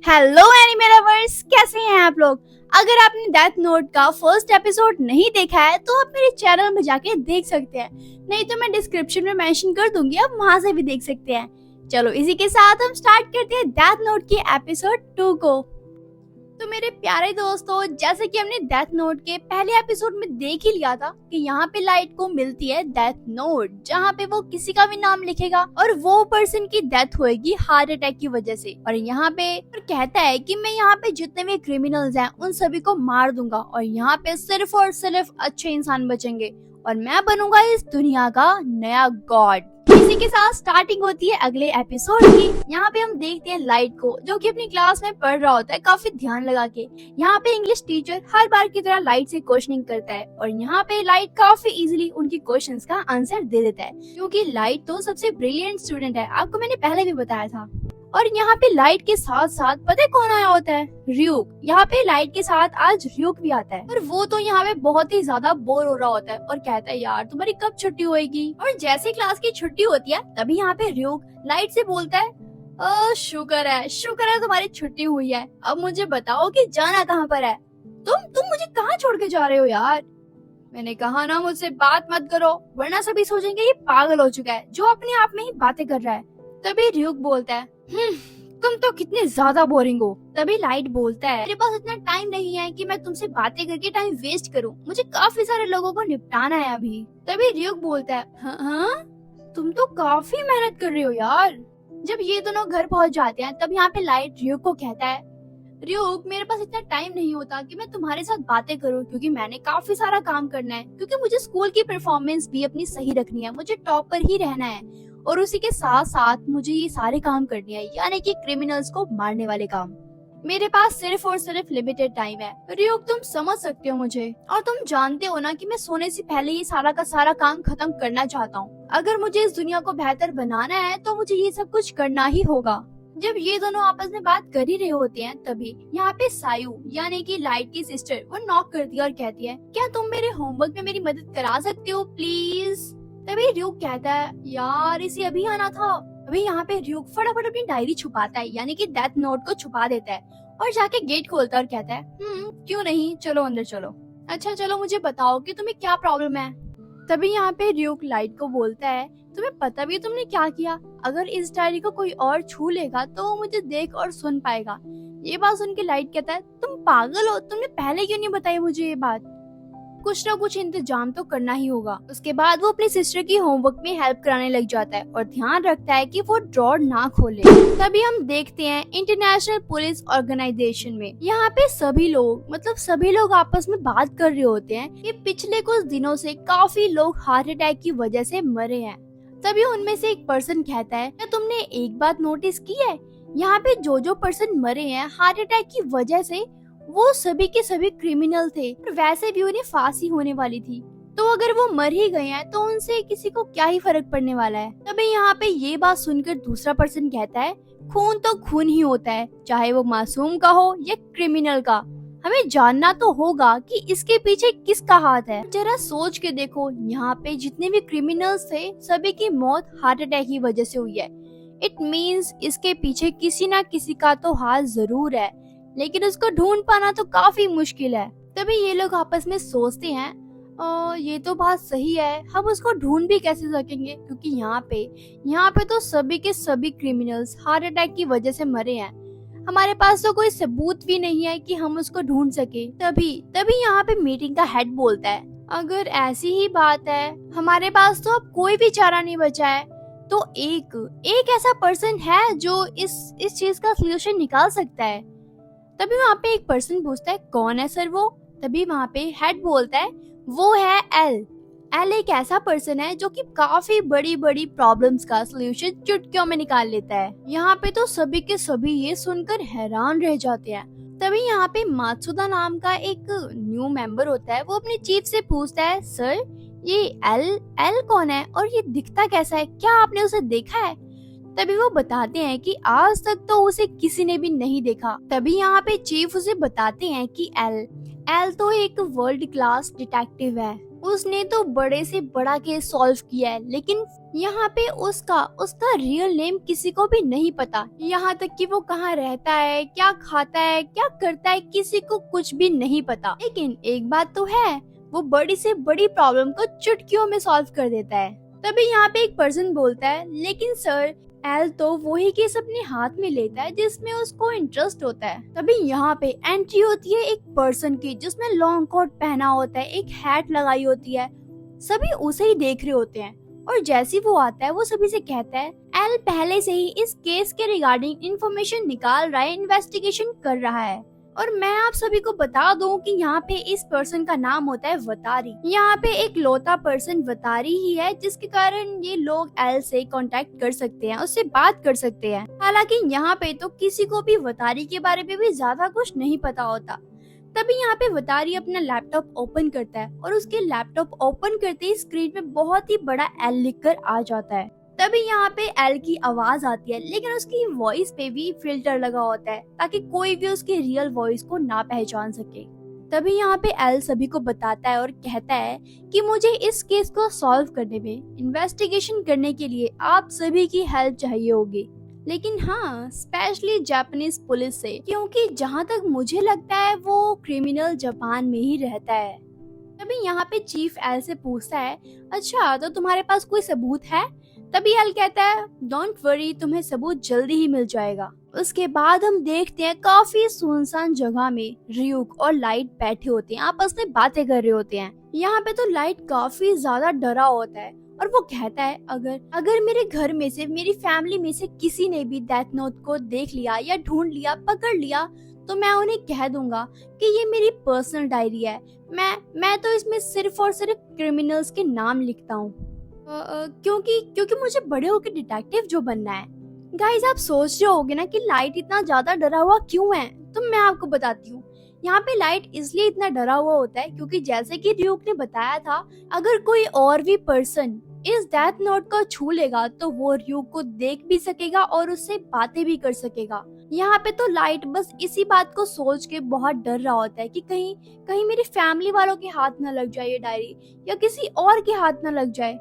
Hello anime lovers, कैसे हैं आप लोग। अगर आपने डेथ नोट का फर्स्ट एपिसोड नहीं देखा है तो आप मेरे चैनल में जाके देख सकते हैं, नहीं तो मैं डिस्क्रिप्शन में मेंशन कर दूंगी, आप वहां से भी देख सकते हैं। चलो इसी के साथ हम स्टार्ट करते हैं डेथ नोट की एपिसोड 2 को। तो मेरे प्यारे दोस्तों, जैसे कि हमने डेथ नोट के पहले एपिसोड में देख ही लिया था कि यहाँ पे लाइट को मिलती है डेथ नोट, जहाँ पे वो किसी का भी नाम लिखेगा और वो पर्सन की डेथ होएगी हार्ट अटैक की वजह से। और यहाँ पे कहता है कि मैं यहाँ पे जितने भी क्रिमिनल्स हैं उन सभी को मार दूंगा और यहाँ पे सिर्फ और सिर्फ अच्छे इंसान बचेंगे और मैं बनूंगा इस दुनिया का नया गॉड। इसी के साथ स्टार्टिंग होती है अगले एपिसोड की। यहाँ पे हम देखते हैं लाइट को, जो कि अपनी क्लास में पढ़ रहा होता है काफी ध्यान लगा के। यहाँ पे इंग्लिश टीचर हर बार की तरह लाइट से क्वेश्चनिंग करता है और यहाँ पे लाइट काफी इजीली उनकी क्वेश्चंस का आंसर दे देता है, क्योंकि लाइट तो सबसे ब्रिलियंट स्टूडेंट है, आपको मैंने पहले भी बताया था। और यहाँ पे लाइट के साथ साथ पता है कौन आया होता है? र्यूक। यहाँ पे लाइट के साथ आज र्यूक भी आता है और वो तो यहाँ पे बहुत ही ज्यादा बोर हो रहा होता है और कहता है यार तुम्हारी कब छुट्टी होएगी। और जैसे क्लास की छुट्टी होती है तभी यहाँ पे र्यूक लाइट से बोलता है शुक्र है तुम्हारी छुट्टी हुई है, अब मुझे बताओ कि जाना कहाँ पर है। तुम मुझे कहाँ छोड़ के जा रहे हो यार। मैंने कहा ना मुझसे बात मत करो वरना सभी सोचेंगे ये पागल हो चुका है जो अपने आप में ही बातें कर रहा है। तभी र्यूक बोलता है तुम तो कितने ज्यादा बोरिंग हो। तभी लाइट बोलता है मेरे पास इतना टाइम नहीं है कि मैं तुमसे बातें करके टाइम वेस्ट करूं, मुझे काफी सारे लोगों को निपटाना है अभी। तभी र्यूक बोलता है हाँ तुम तो काफी मेहनत कर रहे हो यार। जब ये दोनों घर पहुंच जाते हैं तब यहाँ पे लाइट र्यूक को कहता है र्यूक मेरे पास इतना टाइम नहीं होता कि मैं तुम्हारे साथ बातें करूं, क्योंकि मैंने काफी सारा काम करना है, क्योंकि मुझे स्कूल की परफॉर्मेंस भी अपनी सही रखनी है, मुझे टॉप पर ही रहना है और उसी के साथ साथ मुझे ये सारे काम करने हैं, यानी कि क्रिमिनल्स को मारने वाले काम। मेरे पास सिर्फ और सिर्फ लिमिटेड टाइम है। र्यूक तुम समझ सकते हो मुझे, और तुम जानते हो ना कि मैं सोने से पहले ये सारा का सारा काम खत्म करना चाहता हूँ। अगर मुझे इस दुनिया को बेहतर बनाना है तो मुझे ये सब कुछ करना ही होगा। जब ये दोनों आपस में बात कर ही रहे होते हैं तभी यहाँ पे सायू यानी कि लाइट की सिस्टर वो नॉक करती है और कहती है क्या तुम मेरे होमवर्क में मेरी मदद करा सकते हो प्लीज। तभी र्यूक कहता है यार इसे अभी आना था। अभी यहाँ पे र्यूक फटाफट अपनी डायरी छुपाता है, यानी कि डेथ नोट को छुपा देता है और जाके गेट खोलता है और कहता है क्यों नहीं, चलो अंदर चलो। अच्छा चलो मुझे बताओ कि तुम्हें क्या प्रॉब्लम है। तभी यहाँ पे र्यूक लाइट को बोलता है तुम्हें पता भी तुमने क्या किया, अगर इस डायरी को कोई और छू लेगा तो वो मुझे देख और सुन पाएगा। ये बात सुन के लाइट कहता है तुम पागल हो, तुमने पहले क्यों नहीं बताई मुझे ये बात। कुछ ना कुछ इंतजाम तो करना ही होगा। उसके बाद वो अपनी सिस्टर की होमवर्क में हेल्प कराने लग जाता है और ध्यान रखता है कि वो ड्रॉर ना खोले। तभी हम देखते हैं इंटरनेशनल पुलिस ऑर्गेनाइजेशन में यहाँ पे सभी लोग आपस में बात कर रहे होते हैं कि पिछले कुछ दिनों से काफी लोग हार्ट अटैक की वजह से मरे हैं। तभी उनमें से एक पर्सन कहता है क्या तुमने एक बात नोटिस की है, यहाँ पे जो पर्सन मरे हैं हार्ट अटैक की वजह से वो सभी के सभी क्रिमिनल थे और वैसे भी उन्हें फांसी होने वाली थी, तो अगर वो मर ही गए हैं तो उनसे किसी को क्या ही फर्क पड़ने वाला है। तभी यहाँ पे ये बात सुनकर दूसरा पर्सन कहता है खून तो खून ही होता है, चाहे वो मासूम का हो या क्रिमिनल का, हमें जानना तो होगा कि इसके पीछे किसका हाथ है। जरा सोच के देखो यहाँ पे जितने भी क्रिमिनल्स थे सभी की मौत हार्ट अटैक की वजह से हुई है। इट मीन्स इसके पीछे किसी ना किसी का तो हाथ जरूर है, लेकिन उसको ढूंढ पाना तो काफी मुश्किल है। तभी ये लोग आपस में सोचते हैं ये तो बात सही है, हम उसको ढूंढ भी कैसे सकेंगे, क्योंकि यहाँ पे तो सभी के सभी क्रिमिनल्स हार्ट अटैक की वजह से मरे हैं, हमारे पास तो कोई सबूत भी नहीं है कि हम उसको ढूंढ सके। तभी यहाँ पे मीटिंग का हेड बोलता है अगर ऐसी ही बात है हमारे पास तो अब कोई भी चारा नहीं बचा है, तो एक ऐसा पर्सन है जो इस चीज का सोल्यूशन निकाल सकता है। तभी वहाँ पे एक पर्सन पूछता है कौन है सर वो। तभी वहाँ पे हेड बोलता है वो है एल एक ऐसा पर्सन है जो कि काफी बड़ी बड़ी प्रॉब्लम्स का सोल्यूशन चुटकियों में निकाल लेता है। यहाँ पे तो सभी के सभी ये सुनकर हैरान रह जाते हैं। तभी यहाँ पे मात्सुदा नाम का एक न्यू मेंबर होता है, वो अपने चीफ से पूछता है सर ये एल कौन है और ये दिखता कैसा है, क्या आपने उसे देखा है। तभी वो बताते हैं कि आज तक तो उसे किसी ने भी नहीं देखा। तभी यहाँ पे चीफ उसे बताते हैं कि एल तो एक वर्ल्ड क्लास डिटेक्टिव है, उसने तो बड़े से बड़ा केस सॉल्व किया है, लेकिन यहाँ पे उसका उसका रियल नेम किसी को भी नहीं पता। यहाँ तक कि वो कहाँ रहता है, क्या खाता है, क्या करता है, किसी को कुछ भी नहीं पता। लेकिन एक बात तो है, वो बड़ी से बड़ी प्रॉब्लम को चुटकियों में सॉल्व कर देता है। तभी यहाँ पे एक पर्सन बोलता है, लेकिन सर एल तो वही केस अपने हाथ में लेता है जिसमें उसको इंटरेस्ट होता है। तभी यहाँ पे एंट्री होती है एक पर्सन की, जिसने लॉन्ग कोट पहना होता है, एक हैट लगाई होती है। सभी उसे ही देख रहे होते हैं और जैसे वो आता है वो सभी से कहता है, एल पहले से ही इस केस के रिगार्डिंग इंफॉर्मेशन निकाल रहा है, इन्वेस्टिगेशन कर रहा है। और मैं आप सभी को बता दूं कि यहाँ पे इस पर्सन का नाम होता है वतारी। यहाँ पे एक लौता पर्सन वतारी ही है, जिसके कारण ये लोग एल से कांटेक्ट कर सकते हैं, उससे बात कर सकते हैं। हालांकि यहाँ पे तो किसी को भी वतारी के बारे में भी ज्यादा कुछ नहीं पता होता। तभी यहाँ पे वतारी अपना लैपटॉप ओपन करता है और उसके लैपटॉप ओपन करते ही स्क्रीन पे बहुत ही बड़ा एल लिखकर आ जाता है। तभी यहाँ पे एल की आवाज आती है, लेकिन उसकी वॉइस पे भी फिल्टर लगा होता है ताकि कोई भी उसकी रियल वॉइस को ना पहचान सके। तभी यहाँ पे एल सभी को बताता है और कहता है कि मुझे इस केस को सॉल्व करने में, इन्वेस्टिगेशन करने के लिए आप सभी की हेल्प चाहिए होगी, लेकिन हाँ स्पेशली जापानीज पुलिस से, क्योंकि जहाँ तक मुझे लगता है वो क्रिमिनल जापान में ही रहता है। तभी यहाँ पे चीफ एल से पूछता है, अच्छा तो तुम्हारे पास कोई सबूत है? तभी एल कहता है, डोंट वरी, तुम्हें सबूत जल्दी ही मिल जाएगा। उसके बाद हम देखते हैं काफी सुनसान जगह में रियूक और लाइट बैठे होते हैं, आपस में बातें कर रहे होते हैं। यहाँ पे तो लाइट काफी ज्यादा डरा होता है और वो कहता है, अगर मेरे घर में से, मेरी फैमिली में से किसी ने भी डेथ नोट को देख लिया या ढूंढ लिया, पकड़ लिया, तो मैं उन्हें कह दूंगा कि ये मेरी पर्सनल डायरी है। मैं तो इसमें सिर्फ और सिर्फ क्रिमिनल्स के नाम लिखता हूँ, क्योंकि मुझे बड़े होकर डिटेक्टिव जो बनना है। गाइस, आप सोच रहे होगे ना कि लाइट इतना ज्यादा डरा हुआ क्यों है, तो मैं आपको बताती हूँ। यहाँ पे लाइट इसलिए इतना डरा हुआ होता है क्योंकि जैसे कि ड्यूक ने बताया था, अगर कोई और भी पर्सन इस डेथ नोट को छू लेगा तो वो ड्यूक को देख भी सकेगा और उससे बातें भी कर सकेगा। यहाँ पे तो लाइट बस इसी बात को सोच के बहुत डर रहा होता है कि कहीं मेरी फैमिली वालों के हाथ न लग जाए ये डायरी, या किसी और के हाथ न लग जाए।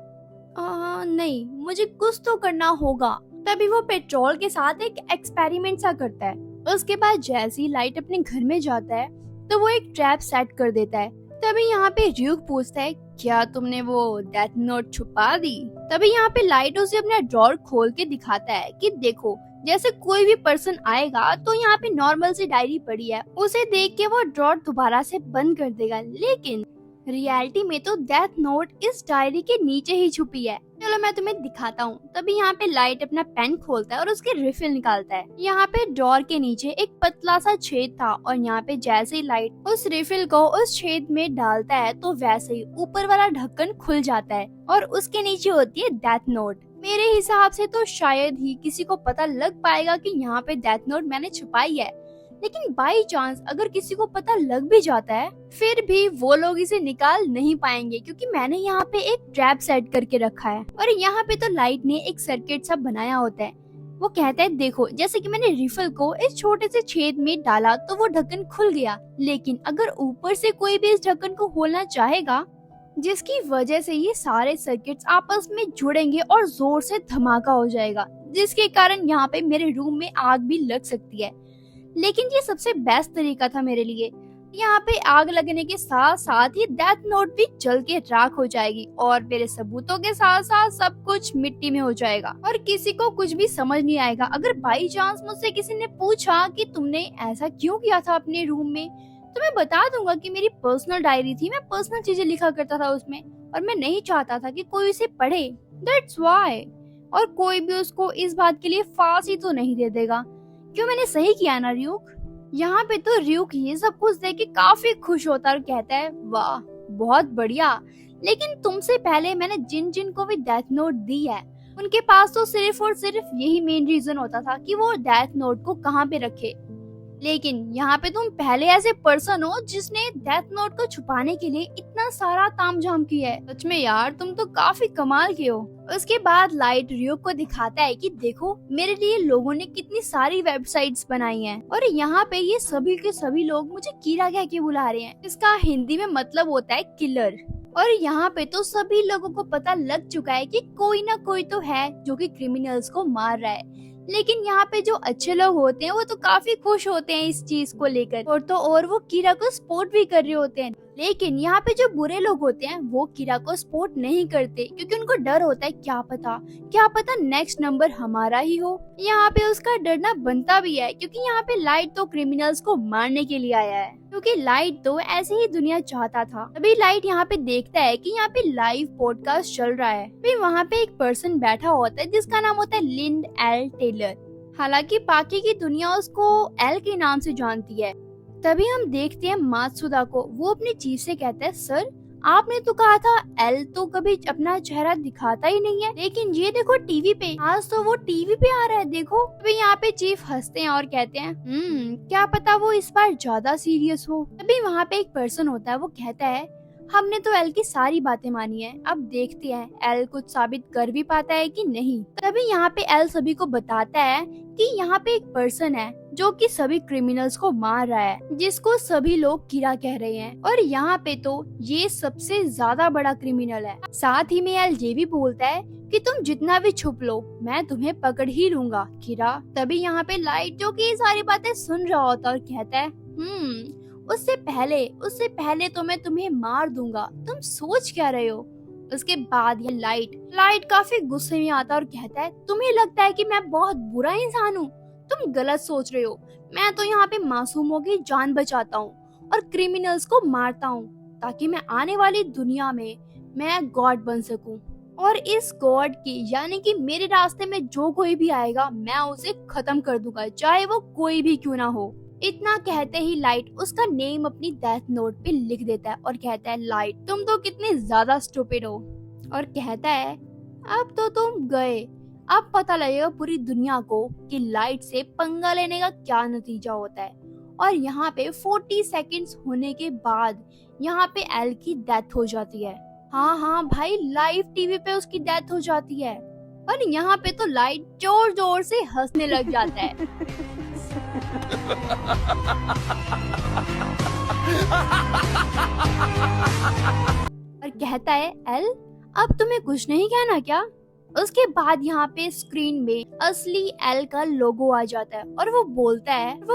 नहीं, मुझे कुछ तो करना होगा। तभी वो पेट्रोल के साथ एक एक्सपेरिमेंट सा करता है। उसके बाद जैसे ही लाइट अपने घर में जाता है तो वो एक ट्रैप सेट कर देता है। तभी यहाँ पे ड्यूक पूछता है, क्या तुमने वो डेथ नोट छुपा दी? तभी यहाँ पे लाइट उसे अपना ड्रॉर खोल के दिखाता है कि देखो, जैसे कोई भी पर्सन आएगा तो यहाँ पे नॉर्मल सी डायरी पड़ी है, उसे देख के वो ड्रॉर दोबारा से बंद कर देगा, लेकिन रियलिटी में तो डेथ नोट इस डायरी के नीचे ही छुपी है। चलो मैं तुम्हें दिखाता हूँ। तभी यहाँ पे लाइट अपना पेन खोलता है और उसके रिफिल निकालता है। यहाँ पे डोर के नीचे एक पतला सा छेद था और यहाँ पे जैसे ही लाइट उस रिफिल को उस छेद में डालता है तो वैसे ही ऊपर वाला ढक्कन खुल जाता है और उसके नीचे होती है डेथ नोट। मेरे हिसाब से तो शायद ही किसी को पता लग पाएगा कि यहाँ पे डेथ नोट मैंने छुपाई है, लेकिन बाई चांस अगर किसी को पता लग भी जाता है फिर भी वो लोग इसे निकाल नहीं पाएंगे, क्योंकि मैंने यहाँ पे एक ट्रैप सेट करके रखा है। और यहाँ पे तो लाइट ने एक सर्किट सा बनाया होता है। वो कहता है, देखो जैसे कि मैंने रिफिल को इस छोटे से छेद में डाला तो वो ढक्कन खुल गया, लेकिन अगर ऊपर से कोई भी इस ढक्कन को खोलना चाहेगा, जिसकी वजह से ये सारे सर्किट्स आपस में जुड़ेंगे और जोर से धमाका हो जाएगा, जिसके कारण यहाँ पे मेरे रूम में आग भी लग सकती है। लेकिन ये सबसे बेस्ट तरीका था मेरे लिए। यहाँ पे आग लगने के साथ साथ ही डेथ नोट भी जल के राख हो जाएगी और मेरे सबूतों के साथ साथ सब कुछ मिट्टी में हो जाएगा और किसी को कुछ भी समझ नहीं आएगा। अगर बाई चांस मुझसे किसी ने पूछा कि तुमने ऐसा क्यों किया था अपने रूम में, तो मैं बता दूंगा कि मेरी पर्सनल डायरी थी, मैं पर्सनल चीजें लिखा करता था उसमें और मैं नहीं चाहता था कि कोई उसे पढ़े, दैट्स व्हाई। और कोई भी उसको इस बात के लिए फांसी तो नहीं दे देगा। क्यों, मैंने सही किया ना र्यूक? यहाँ पे तो र्यूक ये सब कुछ देख के काफी खुश होता है और कहता है, वाह बहुत बढ़िया, लेकिन तुमसे पहले मैंने जिन जिन को भी डेथ नोट दी है उनके पास तो सिर्फ और सिर्फ यही मेन रीजन होता था कि वो डेथ नोट को कहाँ पे रखे, लेकिन यहाँ पे तुम पहले ऐसे पर्सन हो जिसने डेथ नोट को छुपाने के लिए इतना सारा तामझाम किया है। सच में यार, तुम तो काफी कमाल के हो। उसके बाद लाइट र्यूक को दिखाता है कि देखो मेरे लिए लोगों ने कितनी सारी वेबसाइट्स बनाई हैं और यहाँ पे ये सभी के सभी लोग मुझे कीड़ा कह के बुला रहे हैं। इसका हिंदी में मतलब होता है किलर। और यहाँ पे तो सभी लोगों को पता लग चुका है कि कोई ना कोई तो है जो कि क्रिमिनल्स को मार रहा है। लेकिन यहाँ पे जो अच्छे लोग होते हैं वो तो काफी खुश होते हैं इस चीज को लेकर, और वो कीरा को सपोर्ट भी कर रहे होते हैं। लेकिन यहाँ पे जो बुरे लोग होते हैं वो कीरा को सपोर्ट नहीं करते, क्योंकि उनको डर होता है क्या पता नेक्स्ट नंबर हमारा ही हो। यहाँ पे उसका डरना बनता भी है, क्योंकि यहाँ पे लाइट तो क्रिमिनल्स को मारने के लिए आया है, क्योंकि लाइट तो ऐसे ही दुनिया चाहता था। अभी लाइट यहाँ पे देखता है कि यहाँ पे लाइव पॉडकास्ट चल रहा है। फिर वहाँ पे एक पर्सन बैठा होता है जिसका नाम होता है लिंड एल टेलर। हालांकि बाकी की दुनिया उसको एल के नाम से जानती है। तभी हम देखते हैं मात्सुदा को, वो अपने चीफ से कहता है, सर आपने तो कहा था एल तो कभी अपना चेहरा दिखाता ही नहीं है, लेकिन ये देखो टीवी पे, आज तो वो टीवी पे आ रहा है देखो। तभी यहाँ पे चीफ हंसते हैं और कहते हैं क्या पता वो इस बार ज्यादा सीरियस हो। तभी वहाँ पे एक पर्सन होता है, वो कहता है हमने तो एल की सारी बातें मानी है, अब देखते हैं एल कुछ साबित कर भी पाता है कि नहीं। तभी यहाँ पे एल सभी को बताता है कि यहाँ पे एक पर्सन है जो कि सभी क्रिमिनल्स को मार रहा है, जिसको सभी लोग कीरा कह रहे हैं, और यहाँ पे तो ये सबसे ज्यादा बड़ा क्रिमिनल है। साथ ही में एल ये भी बोलता है कि तुम जितना भी छुप लो मैं तुम्हें पकड़ ही लूंगा कीरा। तभी यहाँ पे लाइट जो कि ये सारी बातें सुन रहा होता है और कहता है उससे पहले तो मैं तुम्हें मार दूंगा, तुम सोच क्या रहे हो। उसके बाद ये लाइट काफी गुस्से में आता है और कहता है तुम्हें लगता है कि मैं बहुत बुरा इंसान हूँ, तुम गलत सोच रहे हो। मैं तो यहाँ पे मासूमों की जान बचाता हूँ और क्रिमिनल्स को मारता हूँ, ताकि मैं आने वाली दुनिया में मैं गॉड बन सकूं, और इस गॉड की यानी कि मेरे रास्ते में जो कोई भी आएगा मैं उसे खत्म कर दूंगा, चाहे वो कोई भी क्यों ना हो। इतना कहते ही लाइट उसका नेम अपनी डेथ नोट पे लिख देता है और कहता है लाइट तुम तो कितने ज्यादा स्टूपिड हो, और कहता है अब तो तुम गए, अब पता लगेगा पूरी दुनिया को कि लाइट से पंगा लेने का क्या नतीजा होता है। और यहाँ पे 40 सेकंड्स होने के बाद यहाँ पे एल की डेथ हो जाती है। हाँ भाई, लाइव टीवी पे उसकी डेथ हो जाती है, और यहाँ पे तो लाइट जोर जोर से हंसने लग जाता है। और कहता है एल अब तुम्हें कुछ नहीं कहना क्या। उसके बाद यहाँ पे स्क्रीन में असली एल का लोगो आ जाता है और वो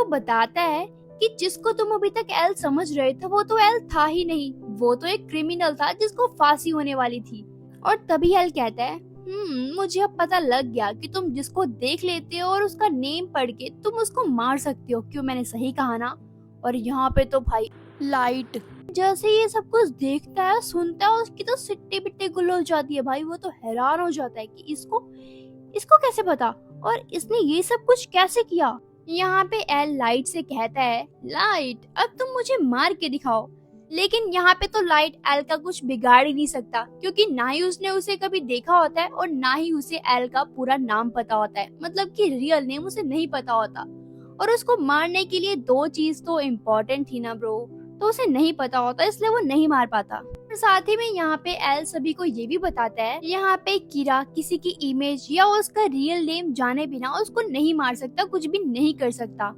बताता है कि जिसको तुम अभी तक एल समझ रहे थे वो तो एल था ही नहीं, वो तो एक क्रिमिनल था जिसको फांसी होने वाली थी। और तभी एल कहता है मुझे अब पता लग गया कि तुम जिसको देख लेते हो और उसका नेम पढ़ के तुम उसको मार सकते हो, क्यों मैंने सही कहा ना। और यहाँ पे तो भाई लाइट जैसे ये सब कुछ देखता है सुनता है उसकी तो सिट्टी बिट्टी गुल हो जाती है भाई। वो तो हैरान हो जाता है कि इसको कैसे पता और इसने ये सब कुछ कैसे किया। यहाँ पे एल लाइट से कहता है लाइट अब तुम मुझे मार के दिखाओ, लेकिन यहाँ पे तो लाइट एल का कुछ बिगाड़ ही नहीं सकता, क्योंकि ना ही उसने उसे कभी देखा होता है और ना ही उसे एल का पूरा नाम पता होता है, मतलब कि रियल नेम उसे नहीं पता होता। और उसको मारने के लिए दो चीज तो इम्पोर्टेंट थी ना ब्रो, तो उसे नहीं पता होता इसलिए वो नहीं मार पाता। और साथ ही में यहाँ पे एल सभी को ये भी बताता है यहाँ पे कीरा किसी की इमेज या उसका रियल नेम जाने बिना उसको नहीं मार सकता, कुछ भी नहीं कर सकता।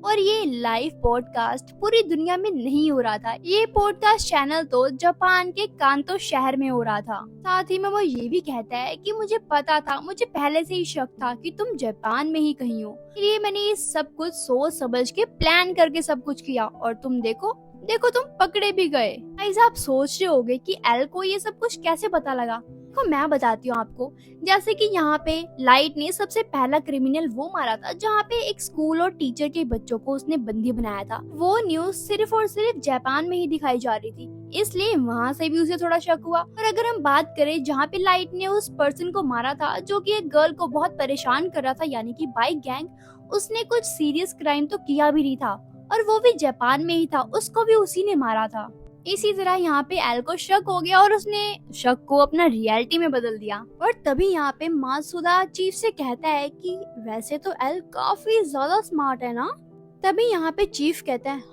और ये लाइव पॉडकास्ट पूरी दुनिया में नहीं हो रहा था, ये पॉडकास्ट चैनल तो जापान के कांतो शहर में हो रहा था। साथ ही में वो ये भी कहता है कि मुझे पता था, मुझे पहले से ही शक था कि तुम जापान में ही कहीं हो, इसलिए मैंने ये सब कुछ सोच समझ के प्लान करके सब कुछ किया, और तुम देखो तुम पकड़े भी गए। गाइस आप सोच रहे होगे कि एल को ये सब कुछ कैसे पता लगा। देखो मैं बताती हूँ आपको। जैसे कि यहाँ पे लाइट ने सबसे पहला क्रिमिनल वो मारा था जहाँ पे एक स्कूल और टीचर के बच्चों को उसने बंदी बनाया था। वो न्यूज सिर्फ और सिर्फ जापान में ही दिखाई जा रही थी, इसलिए वहाँ से भी उसे थोड़ा शक हुआ। और अगर हम बात करें जहाँ पे लाइट ने उस पर्सन को मारा था जो कि एक गर्ल को बहुत परेशान कर रहा था, यानी कि बाइक गैंग, उसने कुछ सीरियस क्राइम तो किया भी नहीं था और वो भी जापान में ही था, उसको भी उसी ने मारा था। इसी तरह यहाँ पे एल को शक हो गया और उसने शक को अपना रियलिटी में बदल दिया। और तभी यहाँ पे मात्सुदा चीफ से कहता है कि वैसे तो एल काफी ज्यादा स्मार्ट है ना। तभी यहाँ पे चीफ कहता है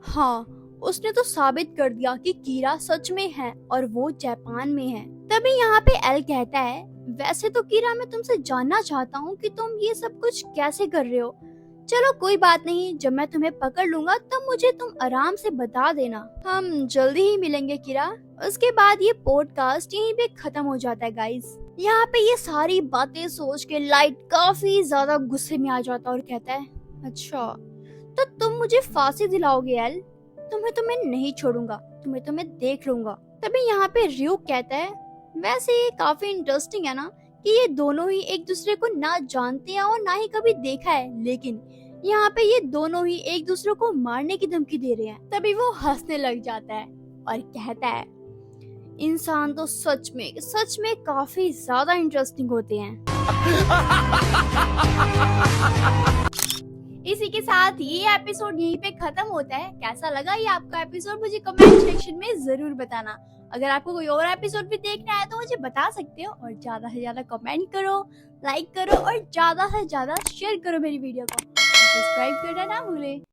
हाँ उसने तो साबित कर दिया कि कीरा सच में है और वो जापान में है। तभी यहाँ पे एल कहता है वैसे तो कीरा मैं तुमसे जानना चाहता हूँ कि तुम ये सब कुछ कैसे कर रहे हो, चलो कोई बात नहीं, जब मैं तुम्हें पकड़ लूंगा तब मुझे तुम आराम से बता देना। हम जल्दी ही मिलेंगे किरा। उसके बाद ये पॉडकास्ट यहीं पे खत्म हो जाता है गाइस। यहाँ पे ये सारी बातें सोच के लाइट काफी ज्यादा गुस्से में आ जाता है और कहता है, अच्छा तो तुम मुझे फांसी दिलाओगे एल? तुम्हें तो मैं नहीं छोड़ूंगा, तुम्हें तो मैं देख लूंगा। तभी यहाँ पे र्यूक कहता है, वैसे ये काफी इंटरेस्टिंग है ना कि ये दोनों ही एक दूसरे को ना जानते हैं और ना ही कभी देखा है, लेकिन यहाँ पे ये दोनों ही एक दूसरे को मारने की धमकी दे रहे हैं। तभी वो हंसने लग जाता है और कहता है, इंसान तो सच में काफी ज्यादा इंटरेस्टिंग होते हैं। इसी के साथ ये एपिसोड यहीं पे खत्म होता है। कैसा लगा ये आपका एपिसोड मुझे कमेंट सेक्शन में जरूर बताना। अगर आपको कोई और एपिसोड भी देखना है तो मुझे बता सकते हो, और ज्यादा से ज्यादा कमेंट करो, लाइक करो और ज्यादा से ज्यादा शेयर करो मेरी वीडियो को। सब्सक्राइब करना ना भूले।